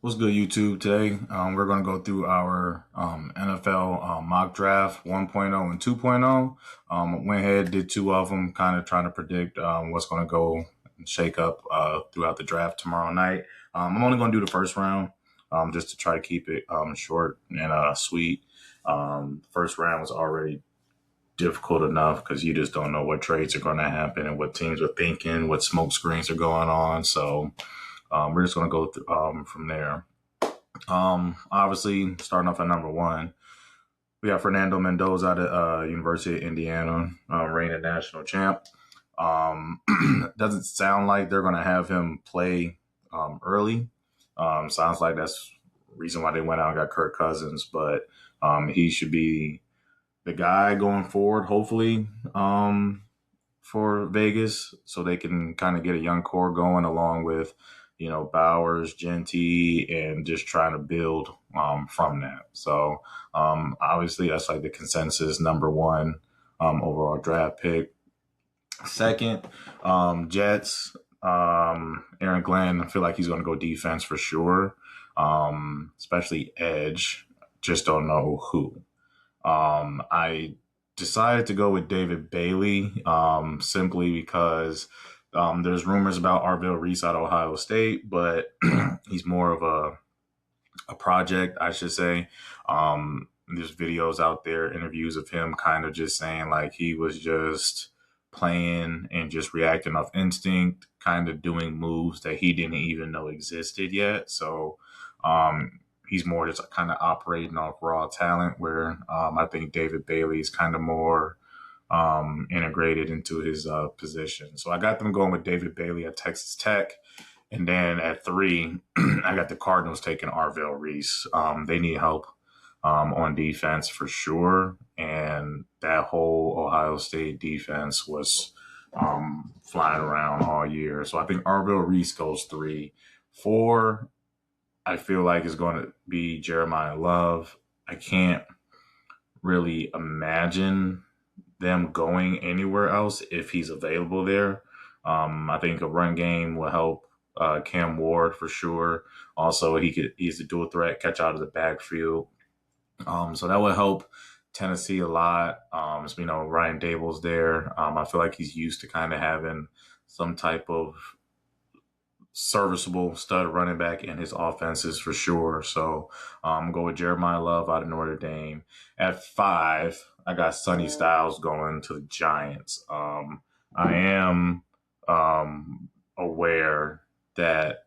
What's good, YouTube? Today, we're going to go through our NFL mock draft 1.0 and 2.0. Went ahead, did two of them, kind of trying to predict what's going to go and shake up throughout the draft tomorrow night. I'm only going to do the first round just to try to keep it short and sweet. First round was already difficult enough because you just don't know what trades are going to happen and what teams are thinking, what smoke screens are going on. So we're just going to go from there. Obviously, starting off at number one, we got Fernando Mendoza out of University of Indiana, reigning national champ. Doesn't sound like they're going to have him play early. Sounds like that's the reason why they went out and got Kirk Cousins, but he should be the guy going forward, hopefully, for Vegas, so they can kind of get a young core going along with, Bowers, Genty, and just trying to build from that. So obviously that's like the consensus number one overall draft pick. Second, Jets, Aaron Glenn, I feel like he's going to go defense for sure, especially edge. Just don't know who. I decided to go with David Bailey simply because there's rumors about Arvell Reese out of Ohio State, but he's more of a project, I should say. There's videos out there, interviews of him kind of just saying like he was just playing and just reacting off instinct, kind of doing moves that he didn't even know existed yet. So he's more just kind of operating off raw talent, where I think David Bailey is kind of more integrated into his position. So I got them going with David Bailey at Texas Tech. And then at 3, I got the Cardinals taking Arvell Reese. They need help on defense for sure. And that whole Ohio State defense was flying around all year. So I think Arvell Reese goes 3. 4, I feel like is going to be Jeremiah Love. I can't really imagine them going anywhere else if he's available there. I think a run game will help Cam Ward for sure. Also, he's a dual threat, catch out of the backfield. So that will help Tennessee a lot. Ryan Dable's there. I feel like he's used to kind of having some type of serviceable stud running back in his offenses for sure. So I'm going to go with Jeremiah Love out of Notre Dame. At 5, I got Sonny Styles going to the Giants. I am aware that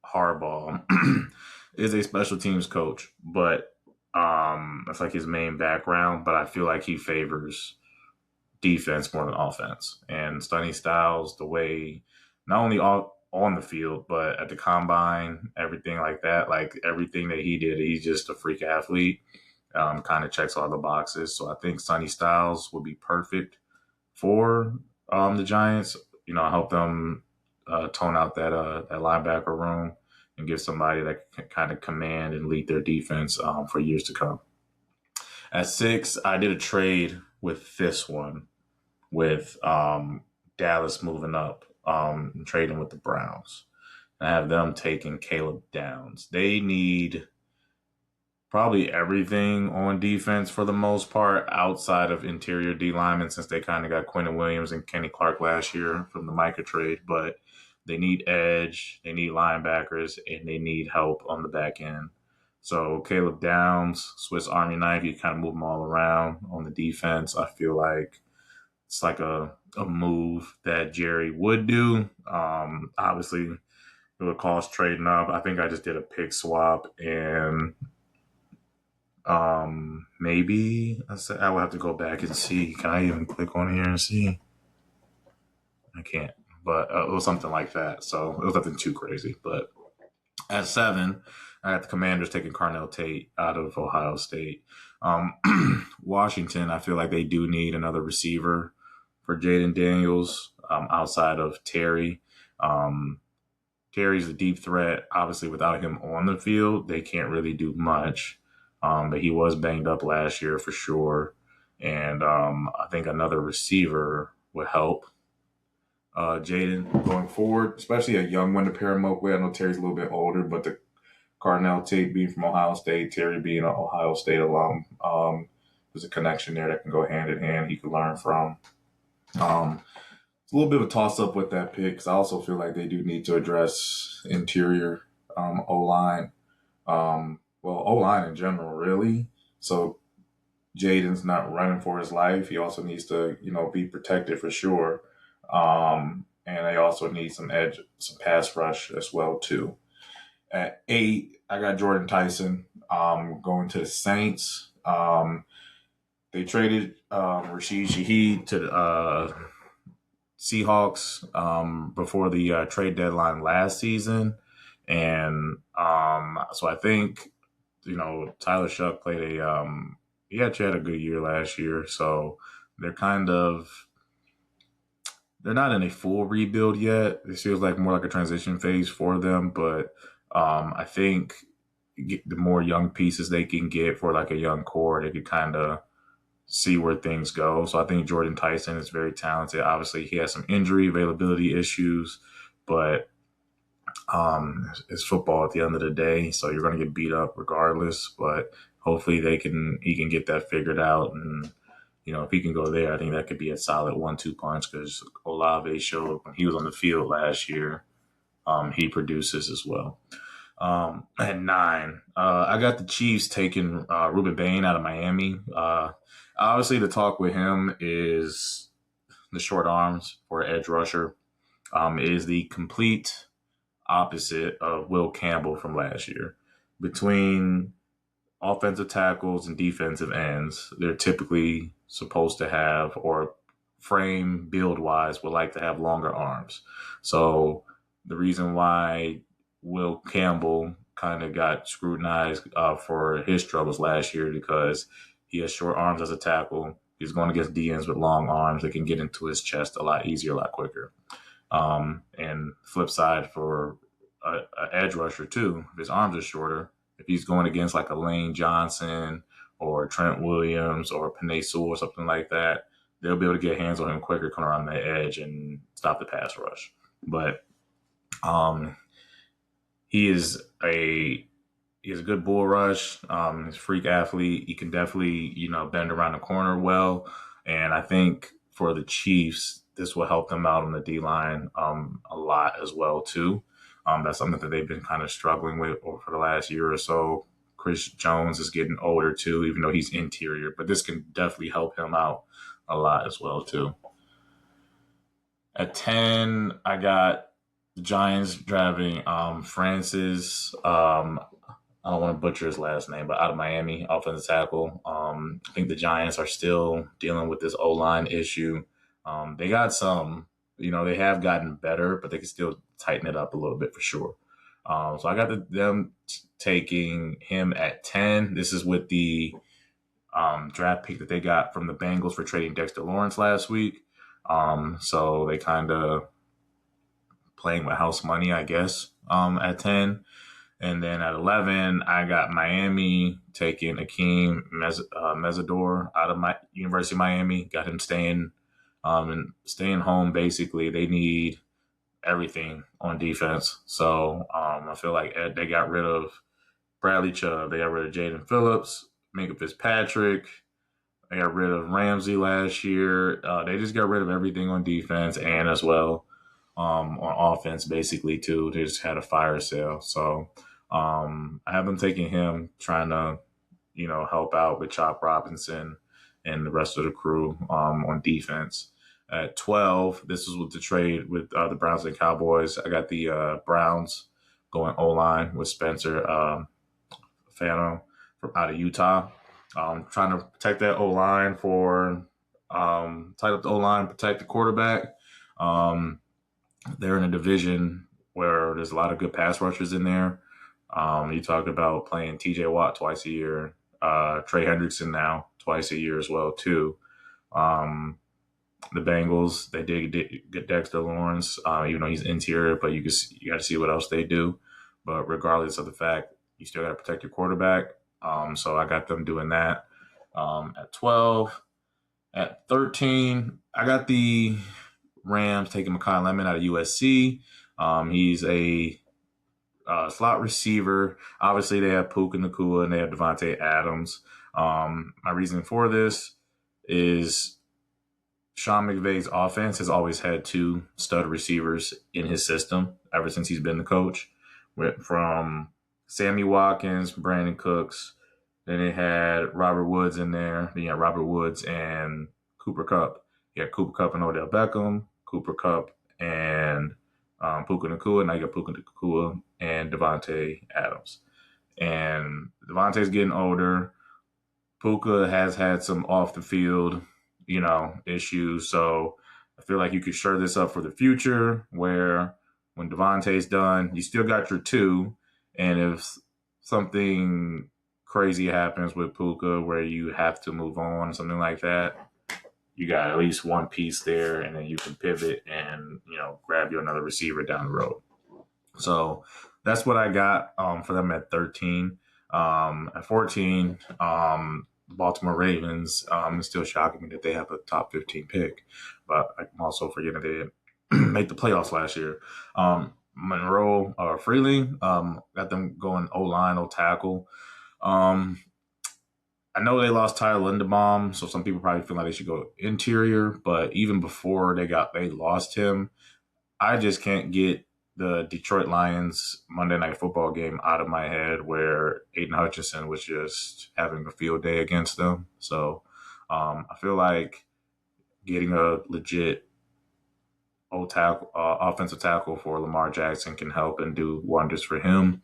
Harbaugh is a special teams coach, but that's like his main background. But I feel like he favors defense more than offense. And Sonny Styles, the way not only on the field, but at the combine, everything like that, like everything that he did, he's just a freak athlete. Kind of checks all the boxes. So I think Sonny Styles would be perfect for the Giants. Help them tone out that linebacker room and give somebody that can kind of command and lead their defense for years to come. At 6, I did a trade with this one, with Dallas moving up, trading with the Browns. I have them taking Caleb Downs. They need probably everything on defense for the most part, outside of interior D linemen, since they kind of got Quentin Williams and Kenny Clark last year from the Micah trade. But they need edge, they need linebackers, and they need help on the back end. So Caleb Downs, Swiss Army knife, you kind of move them all around on the defense. I feel like it's like a move that Jerry would do. Obviously, it would cost trading up. I think I just did a pick swap, and maybe I will have to go back and see. Can I even click on here and see? I can't, but it was something like that. So it was nothing too crazy. But at 7, I got the Commanders taking Carnell Tate out of Ohio State. Washington, I feel like they do need another receiver for Jaden Daniels outside of Terry. Terry's a deep threat. Obviously, without him on the field, they can't really do much. But he was banged up last year for sure. And I think another receiver would help. Jaden going forward, especially a young one to pair him up with. I know Terry's a little bit older, but the Cardinal Tate being from Ohio State, Terry being an Ohio State alum, there's a connection there that can go hand in hand. He could learn from. It's a little bit of a toss up with that pick because I also feel like they do need to address interior O line. Well, O line in general, really. So Jaden's not running for his life. He also needs to, be protected for sure. And they also need some edge, some pass rush as well too. At 8, I got Jordan Tyson going to the Saints. They traded Rashid Shaheed to the Seahawks before the trade deadline last season. And so I think, Tyler Shuck played he actually had a good year last year. So they're not in a full rebuild yet. It feels like more like a transition phase for them. But I think the more young pieces they can get for like a young core, they could kind of see where things go. So I think Jordan Tyson is very talented. Obviously, he has some injury availability issues, but it's football at the end of the day. So you're going to get beat up regardless. But hopefully he can get that figured out. And, if he can go there, I think that could be a solid 1-2 punch because Olave showed when he was on the field last year, he produces as well. At 9, I got the Chiefs taking Ruben Bain out of Miami. Obviously, the talk with him is the short arms for edge rusher. Is the complete opposite of Will Campbell from last year. Between offensive tackles and defensive ends, they're typically supposed to have, or frame build wise, would like to have longer arms. So the reason why Will Campbell kind of got scrutinized for his struggles last year because he has short arms as a tackle. He's going against DNs with long arms that can get into his chest a lot easier, a lot quicker. And flip side for an edge rusher too, if his arms are shorter, if he's going against like a Lane Johnson or Trent Williams or Penei Sewell or something like that, they'll be able to get hands on him quicker, come around that edge and stop the pass rush. But he is a good bull rush. He's a freak athlete. He can definitely, bend around the corner well. And I think for the Chiefs, this will help them out on the D-line a lot as well, too. That's something that they've been kind of struggling with for the last year or so. Chris Jones is getting older, too, even though he's interior. But this can definitely help him out a lot as well, too. At 10, I got the Giants drafting Francis. I don't want to butcher his last name, but out of Miami, offensive tackle. I think the Giants are still dealing with this O-line issue. They got some, they have gotten better, but they can still tighten it up a little bit for sure. So I got them taking him at 10. This is with the draft pick that they got from the Bengals for trading Dexter Lawrence last week. So they kind of playing with house money, I guess, at 10. And then at 11, I got Miami taking Akeem Mesidor out of my University of Miami. Got him staying home. Basically, they need everything on defense. So I feel like they got rid of Bradley Chubb. They got rid of Jaden Phillips, Minka Fitzpatrick. They got rid of Ramsey last year. They just got rid of everything on defense and as well on offense, basically, too. They just had a fire sale. So I have them taking him, trying to, help out with Chop Robinson and the rest of the crew on defense. At 12, this was with the trade with the Browns and Cowboys. I got the Browns going O-line with Spencer Fano from out of Utah. Trying to protect that O-line tight up the O-line, protect the quarterback. They're in a division where there's a lot of good pass rushers in there. You talk about playing TJ Watt twice a year, Trey Hendrickson now twice a year as well, too. The Bengals, they did get Dexter Lawrence, even though he's interior, but you got to see what else they do. But regardless of the fact, you still got to protect your quarterback. So I got them doing that. At 12, at 13, I got the Rams taking Mekhi Lemon out of USC. He's a slot receiver. Obviously, they have Puka Nacua and they have Devontae Adams. My reason for this is Sean McVay's offense has always had two stud receivers in his system ever since he's been the coach. Went from Sammy Watkins, Brandon Cooks, then they had Robert Woods in there. Then you had Robert Woods and Cooper Kupp. You had Cooper Kupp and Odell Beckham, Cooper Kupp and Puka Nacua. Now you got Puka Nacua and Devontae Adams. And Devontae's getting older. Puka has had some off the field, issues. So I feel like you could shore this up for the future where when Devontae's done, you still got your two. And if something crazy happens with Puka where you have to move on, something like that, you got at least one piece there, and then you can pivot and, grab you another receiver down the road. So that's what I got for them at 13. At 14, Baltimore Ravens, it's still shocking me that they have a top 15 pick, but I'm also forgetting they didn't make the playoffs last year. Monroe Freely, got them going O-line, O-tackle. I know they lost Tyler Linderbaum, so some people probably feel like they should go interior, but even before they lost him, I just can't get the Detroit Lions Monday Night Football game out of my head where Aiden Hutchinson was just having a field day against them. So I feel like getting a legit offensive tackle for Lamar Jackson can help and do wonders for him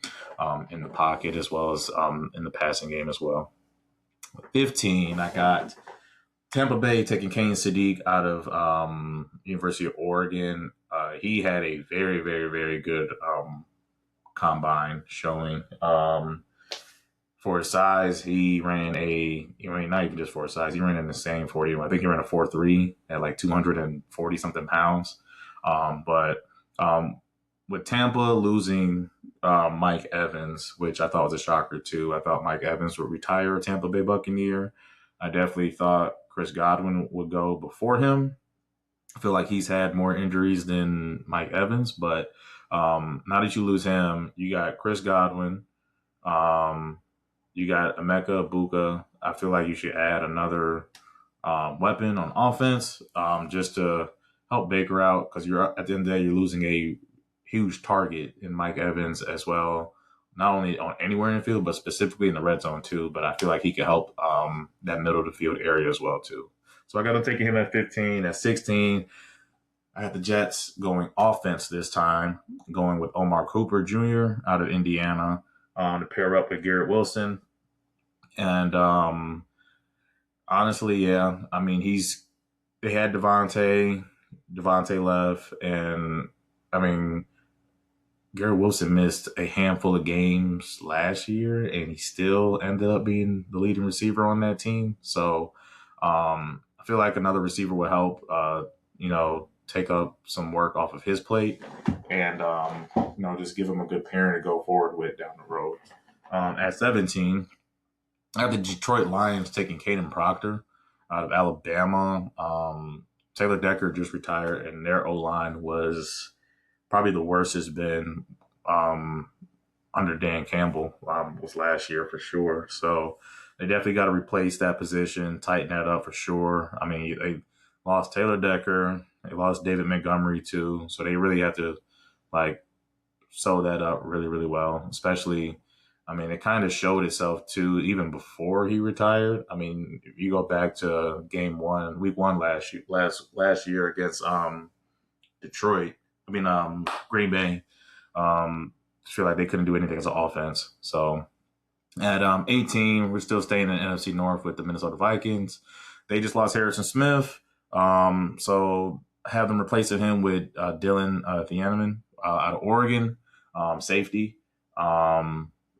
in the pocket as well as in the passing game as well. 15, I got Tampa Bay taking Kane Sadiq out of University of Oregon. He had a very, very, very good combine showing. For his size, he ran not even just for his size, he ran in the same 40. I think he ran a 4.3 at like 240 something pounds. But with Tampa losing Mike Evans, which I thought was a shocker too. I thought Mike Evans would retire a Tampa Bay Buccaneer. I definitely thought Chris Godwin would go before him. I feel like he's had more injuries than Mike Evans, but now that you lose him, you got Chris Godwin, you got Emeka Egbuka. I feel like you should add another weapon on offense just to help Baker out because you're at the end of the day, you're losing a huge target in Mike Evans as well, not only on anywhere in the field, but specifically in the red zone too. But I feel like he could help that middle of the field area as well too. So I got to take him at 15. At 16, I had the Jets going offense this time, going with Omar Cooper Jr. out of Indiana to pair up with Garrett Wilson. And honestly, yeah, I mean, they had Devontae left, and I mean, Garrett Wilson missed a handful of games last year, and he still ended up being the leading receiver on that team. So I feel like another receiver would help, take up some work off of his plate and, just give him a good parent to go forward with down the road. At 17, I have the Detroit Lions taking Caden Proctor out of Alabama. Taylor Decker just retired, and their O-line was probably the worst it's been under Dan Campbell was last year for sure. So they definitely got to replace that position, tighten that up for sure. I mean, they lost Taylor Decker. They lost David Montgomery too. So they really have to sew that up really, really well, especially – I mean, it kind of showed itself too, even before he retired. I mean, if you go back to week one last year against Green Bay, I feel like they couldn't do anything as an offense. So at 18, we're still staying in the NFC North with the Minnesota Vikings. They just lost Harrison Smith. So have them replacing him with Dylan Thieneman out of Oregon, safety.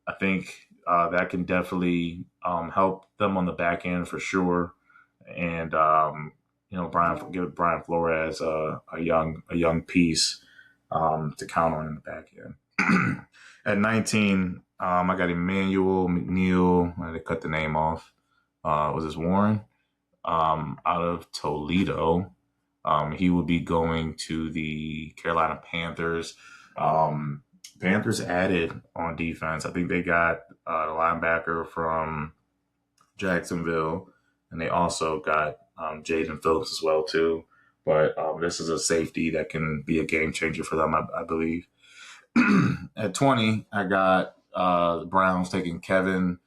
I think that can definitely help them on the back end for sure, and give Brian Flores a young piece to count on in the back end. At 19, I got Emmanuel McNeil. I had to cut the name off. Was this Warren out of Toledo? He will be going to the Carolina Panthers. Panthers added on defense. I think they got a linebacker from Jacksonville, and they also got Jaden Phillips as well too. But this is a safety that can be a game changer for them, I believe. At 20, I got the Browns taking Kevin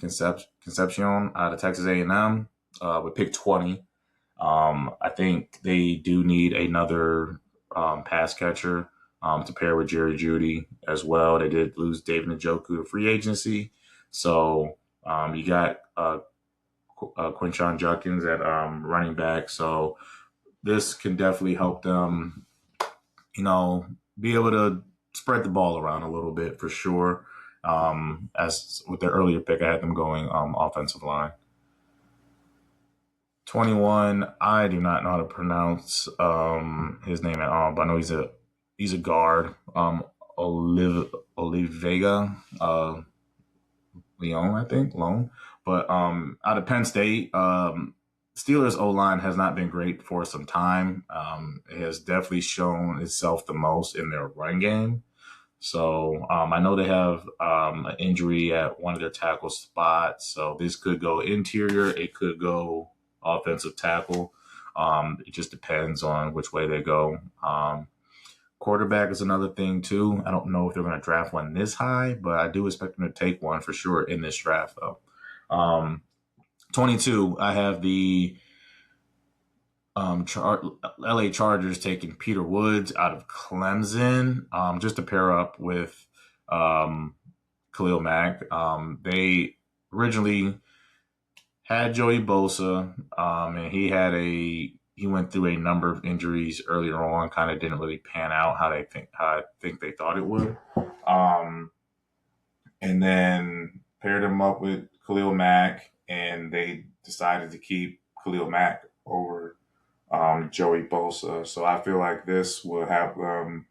Concepcion out of Texas A&M with pick 20. I think they do need another pass catcher to pair with Jerry Jeudy as well. They did lose David Njoku to free agency. So you got Quinshon Judkins at running back. So this can definitely help them, be able to spread the ball around a little bit for sure. As with their earlier pick, I had them going offensive line. 21, I do not know how to pronounce his name at all, but I know he's a guard. Olivega Leon, I think, Lone. But out of Penn State, Steelers O-line has not been great for some time. It has definitely shown itself the most in their run game. So I know they have an injury at one of their tackle spots. So this could go interior. It could go offensive tackle. It just depends on which way they go. Quarterback is another thing too. I don't know if they're going to draft one this high, but I do expect them to take one for sure in this draft though. 22, I have the LA Chargers taking Peter Woods out of Clemson just to pair up with Khalil Mack. They originally had Joey Bosa, and he went through a number of injuries earlier on. Kind of didn't really pan out how I think they thought it would. And then paired him up with Khalil Mack, and they decided to keep Khalil Mack over Joey Bosa. So I feel like this will have them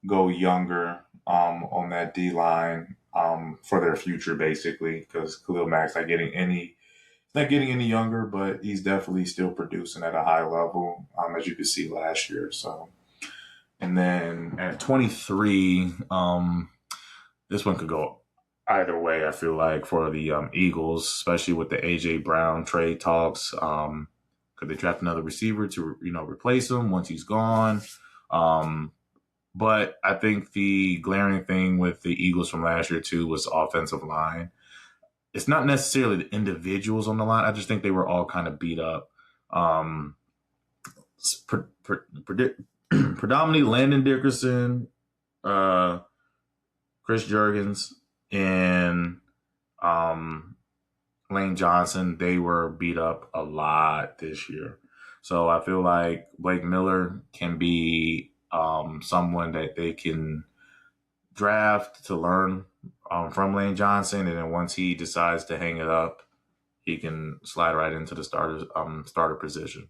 go younger on that D line for their future, basically, because Khalil Mack's not getting any younger, but he's definitely still producing at a high level, as you could see last year. So, and then at 23, this one could go either way. I feel like for the Eagles, especially with the AJ Brown trade talks. Could they draft another receiver to replace him once he's gone? But I think the glaring thing with the Eagles from last year too was offensive line. It's not necessarily the individuals on the line. I just think they were all kind of beat up. Predominantly Landon Dickerson, Chris Jurgens, and Lane Johnson. They were beat up a lot this year. So I feel like Blake Miller can be someone that they can draft to learn from Lane Johnson, and then once he decides to hang it up, he can slide right into the starter position.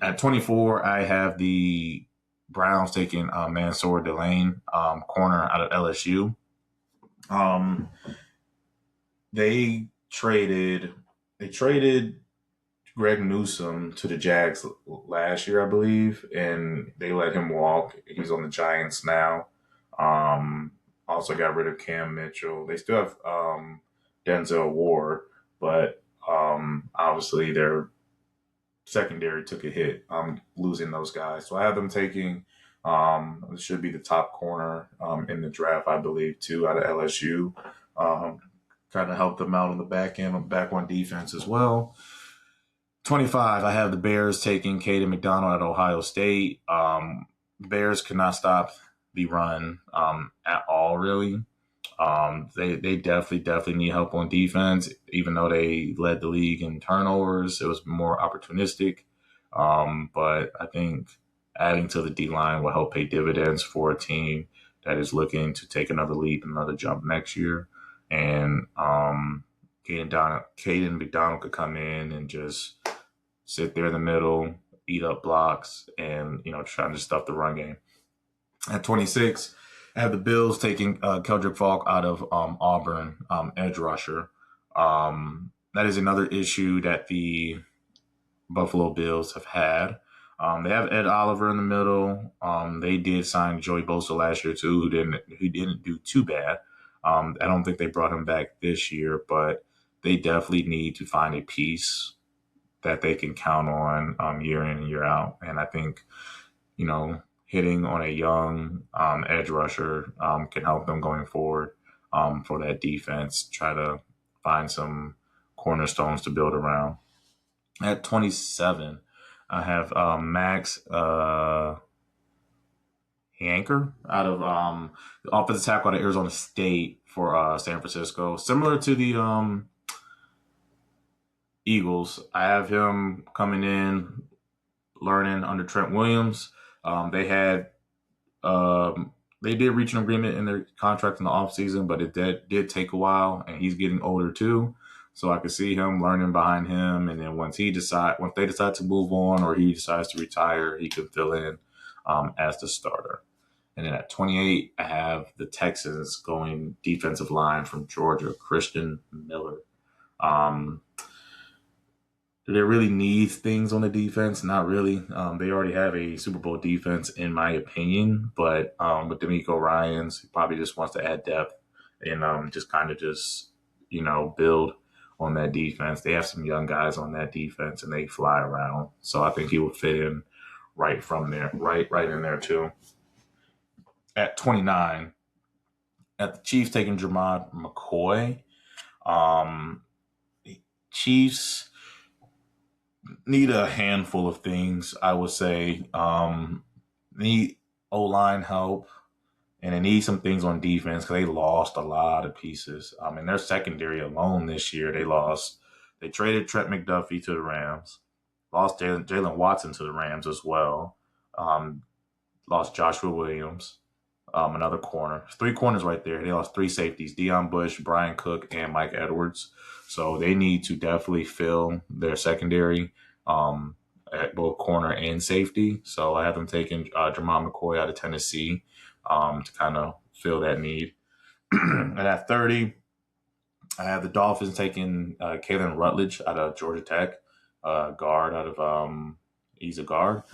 At 24, I have the Browns taking Mansour Delane, corner out of LSU. They traded Greg Newsome to the Jags last year, I believe, and they let him walk. He's on the Giants now. Also got rid of Cam Mitchell. They still have Denzel Ward, but obviously their secondary took a hit losing those guys. So I have them taking it should be the top corner in the draft, I believe, too, out of LSU. Kind of help them out on the back end, back on defense as well. 25, I have the Bears taking Caden McDonald at Ohio State. Bears could not stop the run at all, really. They definitely need help on defense, even though they led the league in turnovers. It was more opportunistic. But I think adding to the D-line will help pay dividends for a team that is looking to take another leap, another jump next year. And Caden McDonald could come in and just sit there in the middle, eat up blocks, and trying to stuff the run game. At 26, I have the Bills taking Keldrick Falk out of Auburn, edge rusher. That is another issue that the Buffalo Bills have had. They have Ed Oliver in the middle. They did sign Joey Bosa last year too, who didn't do too bad. I don't think they brought him back this year, but they definitely need to find a piece that they can count on year in and year out. And I think hitting on a young edge rusher can help them going forward for that defense. Try to find some cornerstones to build around. At 27, I have Max Yanker out of the offensive tackle out of Arizona State for San Francisco. Similar to the Eagles, I have him coming in, learning under Trent Williams. They had they did reach an agreement in their contract in the offseason, but it did take a while, and he's getting older too. So I could see him learning behind him, and then once they decide to move on or he decides to retire, he could fill in as the starter. And then at 28, I have the Texans going defensive line from Georgia, Christian Miller. Um, do they really need things on the defense? Not really. They already have a Super Bowl defense, in my opinion. But with D'Amico Ryans, he probably just wants to add depth and build on that defense. They have some young guys on that defense, and they fly around. So I think he will fit in right from there, right in there too. At 29, at the Chiefs taking Jermod McCoy. Chiefs need a handful of things, I would say. Need O-line help, and they need some things on defense because they lost a lot of pieces. In their secondary alone this year, they traded Trent McDuffie to the Rams, lost Jalen Watson to the Rams as well, lost Joshua Williams, another corner. 3 corners right there. They lost 3 safeties, Deion Bush, Brian Cook, and Mike Edwards. So they need to definitely fill their secondary at both corner and safety. So I have them taking Jermod McCoy out of Tennessee to kind of fill that need. And at 30, I have the Dolphins taking Kalen Rutledge out of Georgia Tech, guard out of he's a guard.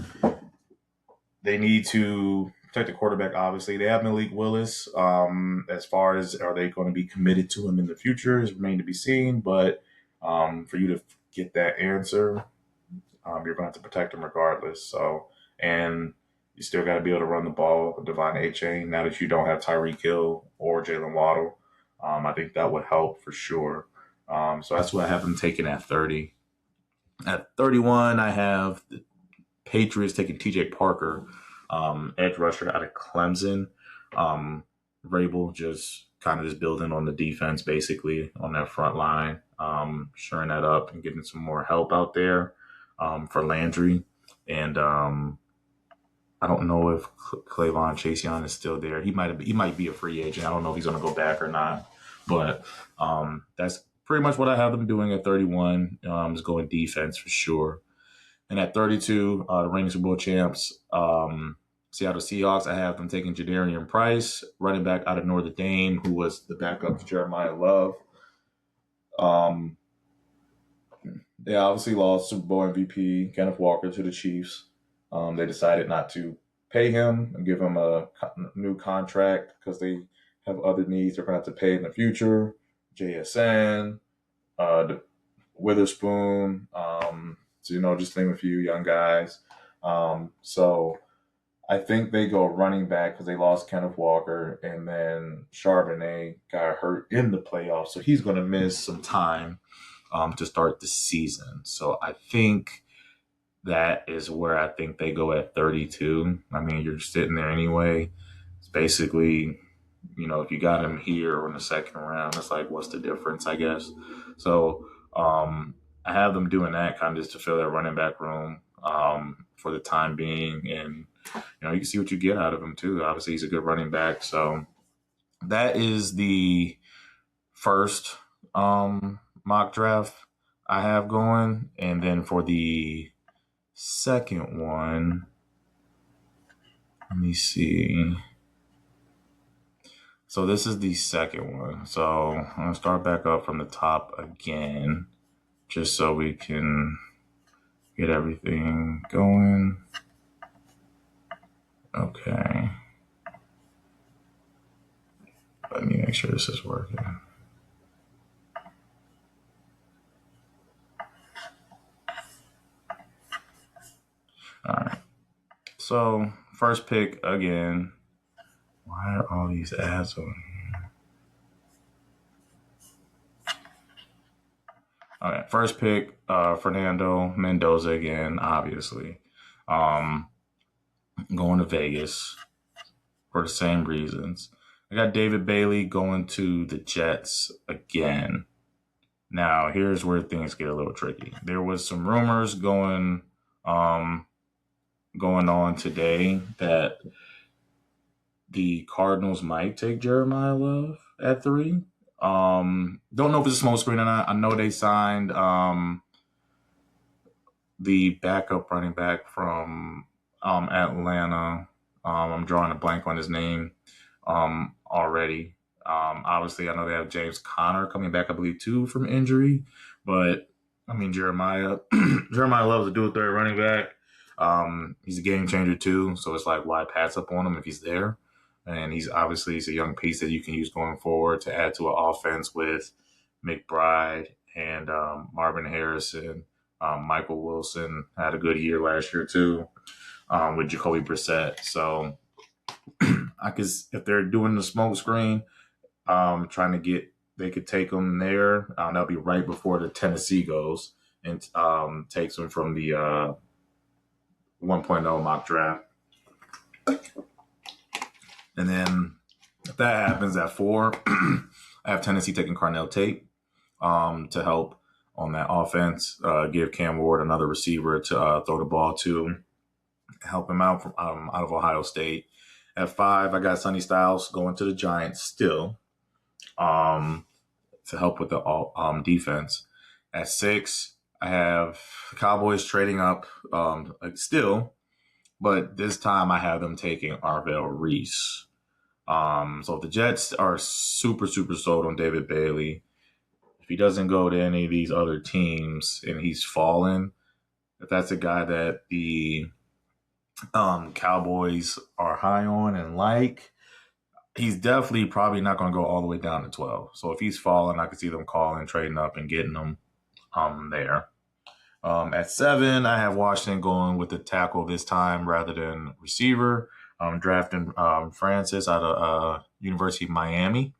They need to protect the quarterback, obviously. They have Malik Willis. As far as are they going to be committed to him in the future is remain to be seen. But for you to get that answer, you're going to have to protect him regardless. So, and you still got to be able to run the ball with Devon A-Chain now that you don't have Tyreek Hill or Jalen Waddle. I think that would help for sure. So that's what I have them taking at 30. At 31, I have the Patriots taking TJ Parker, edge rusher out of Clemson. Vrabel just building on the defense, basically, on that front line, shoring that up and getting some more help out there for Landry. And I don't know if Clavon Chaseon is still there. He might be a free agent. I don't know if he's going to go back or not. But that's pretty much what I have them doing at 31, is going defense for sure. And at 32, the reigning Super Bowl champs, Seattle Seahawks, I have them taking Jadarian Price, running back out of Notre Dame, who was the backup to Jeremiah Love. They obviously lost Super Bowl MVP Kenneth Walker to the Chiefs. They decided not to pay him and give him a new contract because they have other needs they're going to have to pay in the future. JSN, Witherspoon, just name a few young guys. So I think they go running back because they lost Kenneth Walker, and then Charbonnet got hurt in the playoffs, so he's going to miss some time to start the season. So I think that is where I think they go at 32. I mean, you're sitting there anyway. It's basically, if you got him here or in the second round, it's like, what's the difference, I guess? So I have them doing that kind of just to fill their running back room for the time being. And, you can see what you get out of him, too. Obviously, he's a good running back. So that is the first mock draft I have going. And then for the second one, let me see. So this is the second one. So I'm going to start back up from the top again, just so we can get everything going. Okay. Let me make sure this is working. All right. So, first pick again. Why are all these ads on here? All right. First pick, Fernando Mendoza again, obviously. Going to Vegas for the same reasons. I got David Bailey going to the Jets again. Now, here's where things get a little tricky. There was some rumors going on today that the Cardinals might take Jeremiah Love at 3. Don't know if it's a smokescreen or not. I know they signed the backup running back from Atlanta. I'm drawing a blank on his name already. Obviously, I know they have James Conner coming back, I believe, too, from injury. But, I mean, Jeremiah loves to do a third running back. He's a game changer, too. So it's like, why pass up on him if he's there? And he's a young piece that you can use going forward to add to an offense with McBride and Marvin Harrison. Michael Wilson had a good year last year, too, with Jacoby Brissett. So if they're doing the smoke screen, they could take them there. That'll be right before the Tennessee goes and takes them from the 1.0 mock draft. And then if that happens at 4, I have Tennessee taking Carnell Tate to help on that offense, give Cam Ward another receiver to throw the ball to, help him out from out of Ohio State. At 5, I got Sonny Styles going to the Giants still to help with the defense. At 6, I have the Cowboys trading up still, but this time I have them taking Arvell Reese. So the Jets are super, super sold on David Bailey. If he doesn't go to any of these other teams and he's fallen, if that's a guy that the Cowboys are high on and like, he's definitely probably not going to go all the way down to 12. So if he's falling, I could see them calling, trading up, and getting him there. At 7, I have Washington going with the tackle this time rather than receiver. Drafting Francis out of University of Miami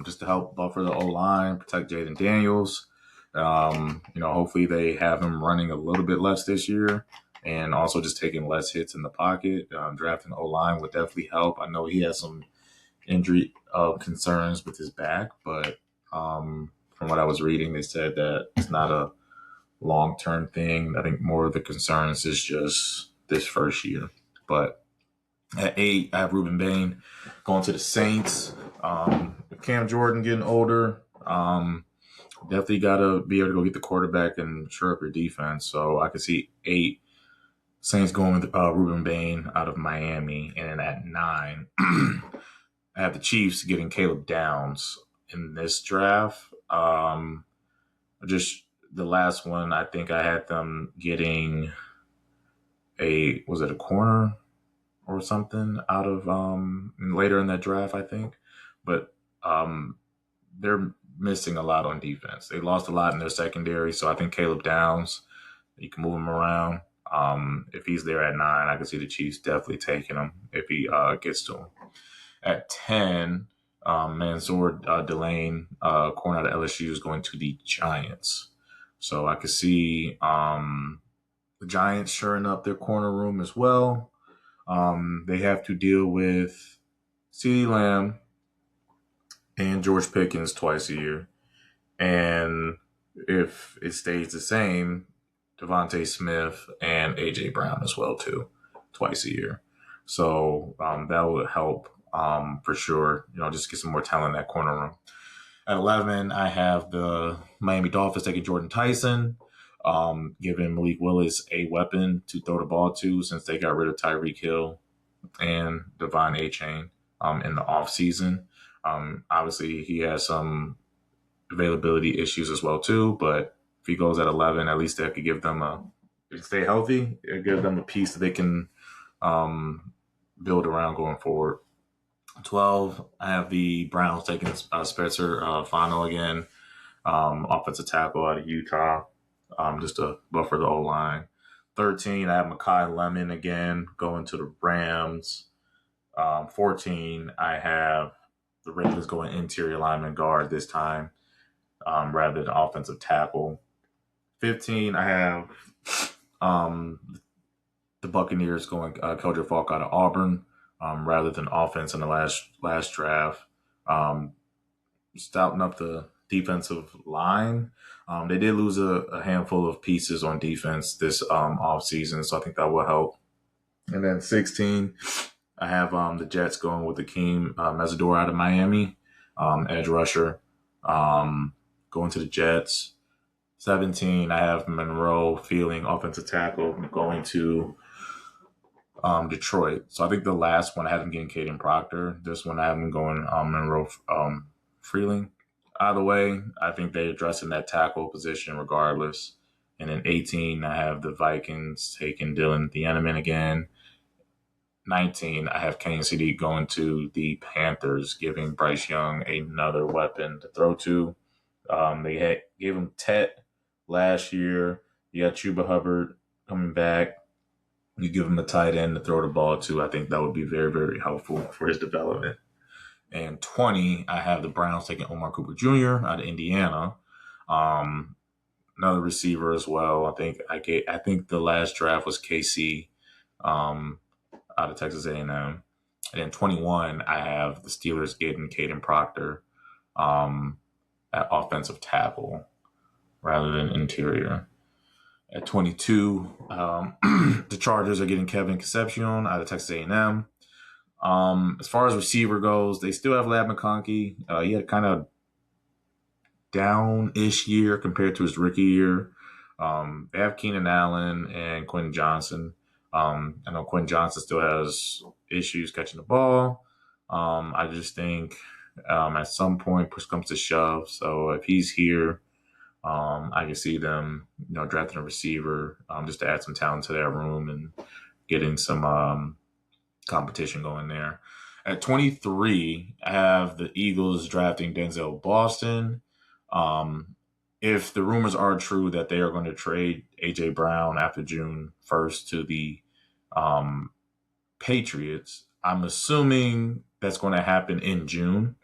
just to help buffer the O-line, protect Jaden Daniels. Hopefully they have him running a little bit less this year and also just taking less hits in the pocket. Drafting O-line would definitely help. I know he has some injury concerns with his back, but from what I was reading, they said that it's not a long-term thing. I think more of the concerns is just this first year. But at 8, I have Ruben Bain going to the Saints. Cam Jordan getting older. Definitely got to be able to go get the quarterback and shore up your defense. So I could see 8 Saints going with Ruben Bain out of Miami. And then at 9, I have the Chiefs getting Caleb Downs in this draft. Just the last one, I think I had them getting a corner or something out of later in that draft, I think. But they're missing a lot on defense. They lost a lot in their secondary, so I think Caleb Downs, you can move him around. If he's there at 9, I can see the Chiefs definitely taking him if he gets to him. At 10, Mansour Delane, corner out of LSU, is going to the Giants. So I could see the Giants shoring up their corner room as well. They have to deal with CeeDee Lamb and George Pickens twice a year. And if it stays the same, Devontae Smith and A.J. Brown as well, too, twice a year. So that would help for sure, just get some more talent in that corner room. At 11, I have the Miami Dolphins taking Jordan Tyson, giving Malik Willis a weapon to throw the ball to since they got rid of Tyreek Hill and Devon Achane in the offseason. Obviously, he has some availability issues as well, too, but if he goes at 11, at least that could give them a stay healthy, it gives them a piece that they can um, build around going forward. 12, I have the Browns taking Spencer Fano again, offensive tackle out of Utah, just to buffer the O line. 13, I have Makai Lemon again going to the Rams. 14, I have the Ravens going interior lineman guard this time rather than offensive tackle. 15, I have um, the Buccaneers going Keldrick Falk out of Auburn rather than offense in the last draft. Stouting up the defensive line. They did lose a handful of pieces on defense this offseason, so I think that will help. And then 16, I have the Jets going with Akeem Mesidor out of Miami, edge rusher, going to the Jets. 17, I have Monroe Fielding, offensive tackle, going to Detroit. So I think the last one I had him getting Caden Proctor. This one I have him going Monroe Freeling. Either way, I think they're addressing that tackle position regardless. And then 18, I have the Vikings taking Dylan Thieneman again. 19, I have Kane City going to the Panthers, giving Bryce Young another weapon to throw to. They gave him Tet last year. You got Chuba Hubbard coming back. You give him a tight end to throw the ball to. I think that would be very, very helpful for his development. And 20, I have the Browns taking Omar Cooper Jr. out of Indiana. Another receiver as well. I think the last draft was KC out of Texas A&M. And then 21, I have the Steelers getting Caden Proctor at offensive tackle rather than interior. At 22, the Chargers are getting Kevin Concepcion out of Texas A&M. As far as receiver goes, they still have Lab McConkey. He had kind of down-ish year compared to his rookie year. They have Keenan Allen and Quentin Johnson. I know Quentin Johnson still has issues catching the ball. I just think at some point push comes to shove. So if he's here, I can see them, drafting a receiver just to add some talent to that room and getting some competition going there. At 23, I have the Eagles drafting Denzel Boston. If the rumors are true that they are going to trade A.J. Brown after June 1st to the Patriots, I'm assuming that's going to happen in June.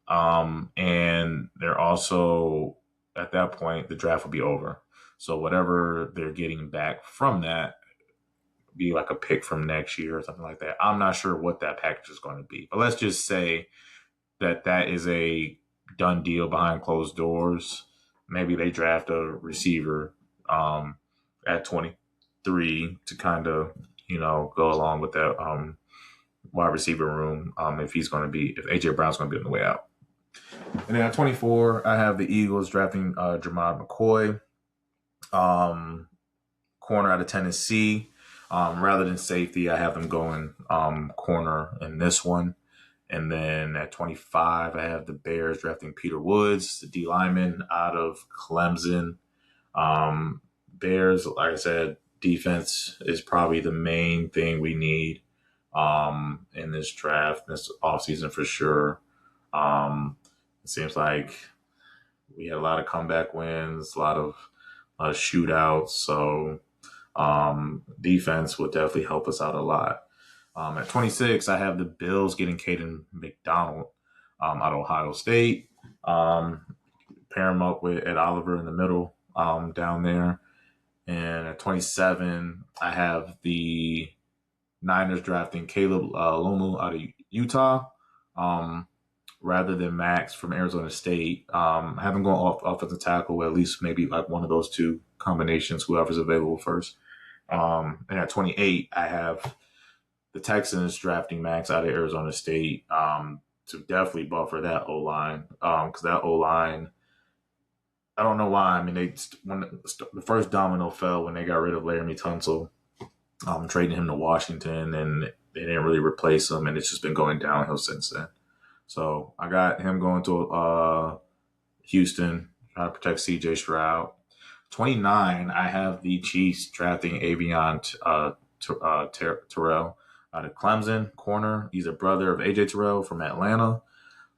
And they're also, at that point, the draft will be over. So whatever they're getting back from that, be like a pick from next year or something like that. I'm not sure what that package is going to be. But let's just say that is a done deal behind closed doors. Maybe they draft a receiver at 23 to kind of, go along with that wide receiver room if A.J. Brown's going to be on the way out. And then at 24, I have the Eagles drafting Jermod McCoy, corner out of Tennessee. Rather than safety, I have them going corner in this one. And then at 25, I have the Bears drafting Peter Woods, the D lineman out of Clemson. Bears, like I said, defense is probably the main thing we need in this draft, this offseason for sure. It seems like we had a lot of comeback wins, a lot of shootouts. So defense would definitely help us out a lot. At 26, I have the Bills getting Caden McDonald out of Ohio State. Pair him up with Ed Oliver in the middle down there. And at 27, I have the Niners drafting Caleb Lomu out of Utah rather than Max from Arizona State. I have him going off offensive tackle, at least maybe like one of those two combinations, whoever's available first. And at 28, I have the Texans drafting Max out of Arizona State to definitely buffer that O-line because that O-line, I don't know why. I mean, the first domino fell when they got rid of Laramie Tunsil, trading him to Washington, and they didn't really replace him, and it's just been going downhill since then. So I got him going to Houston, trying to protect C.J. Stroud. 29, I have the Chiefs drafting Avion Terrell out of Clemson, corner. He's a brother of AJ Terrell from Atlanta.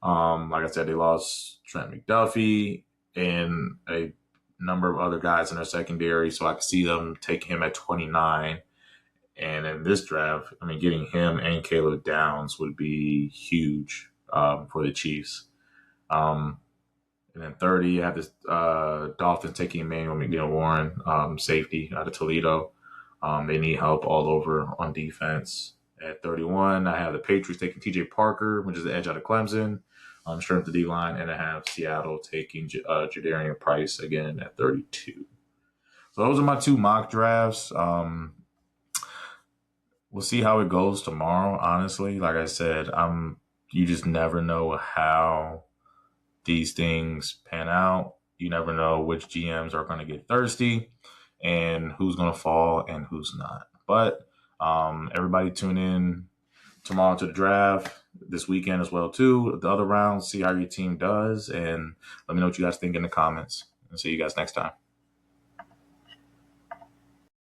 Like I said, they lost Trent McDuffie and a number of other guys in their secondary, so I could see them taking him at 29. And in this draft, I mean, getting him and Caleb Downs would be huge for the Chiefs. And then 30, I have this Dolphins taking Emmanuel McNeil-Warren, safety out of Toledo. They need help all over on defense. At 31, I have the Patriots taking TJ Parker, which is the edge out of Clemson, strength of the D-line. And I have Seattle taking Jadarian Price again at 32. So those are my two mock drafts. We'll see how it goes tomorrow, honestly. Like I said, you just never know how these things pan out. You never know which GMs are going to get thirsty and who's going to fall and who's not. But everybody tune in tomorrow to the draft, this weekend as well too. The other rounds, see how your team does, and let me know what you guys think in the comments. And see you guys next time.